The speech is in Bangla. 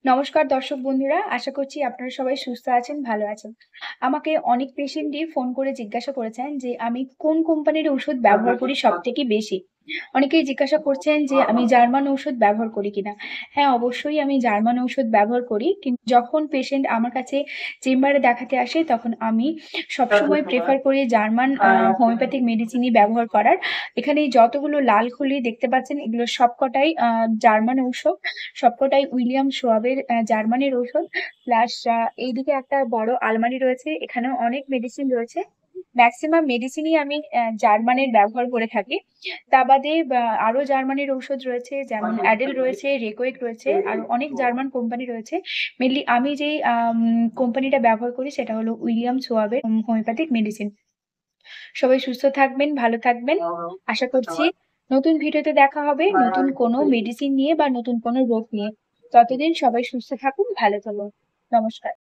নমস্কার দর্শক বন্ধুরা, আশা করছি আপনারা সবাই সুস্থ আছেন, ভালো আছেন। আমাকে অনেক পেশেন্টই ফোন করে জিজ্ঞাসা করেছেন যে আমি কোন কোম্পানির ওষুধ ব্যবহার করি সবথেকে বেশি। অনেকেই জিজ্ঞাসা করছেন যে আমি জার্মান ঔষধ ব্যবহার করি কিনা। হ্যাঁ, অবশ্যই আমি জার্মান ঔষধ ব্যবহার করি। কিন্তু যখন পেশেন্ট আমার কাছে চেম্বারে দেখাতে আসে তখন আমি সবসময় প্রেফার করি জার্মান হোমিওপ্যাথিক মেডিসিনই ব্যবহার করার। এখানে যতগুলো লাল খুলি দেখতে পাচ্ছেন এগুলো সবকটাই জার্মান ঔষধ। সবকটাই উইলিয়াম শোয়াবের জার্মানির ঔষধ। প্লাস এইদিকে একটা বড় আলমারি রয়েছে, এখানেও অনেক মেডিসিন রয়েছে। ম্যাক্সিমাম মেডিসিনই আমি জার্মানির ব্যবহার করে থাকি। তা বাদে আরো জার্মানির ঔষধ রয়েছে, যেমন অ্যাডেল রয়েছে, রেকোয়েক রয়েছে, আর অনেক জার্মান কোম্পানি রয়েছে। মেনলি আমি যেই কোম্পানিটা ব্যবহার করি সেটা হলো উইলিয়াম সোয়াবের হোমিওপ্যাথিক মেডিসিন। সবাই সুস্থ থাকবেন, ভালো থাকবেন। আশা করছি নতুন ভিডিওতে দেখা হবে নতুন কোনো মেডিসিন নিয়ে বা নতুন কোনো রোগ নিয়ে। ততদিন সবাই সুস্থ থাকুন, ভালো থাকুন। নমস্কার।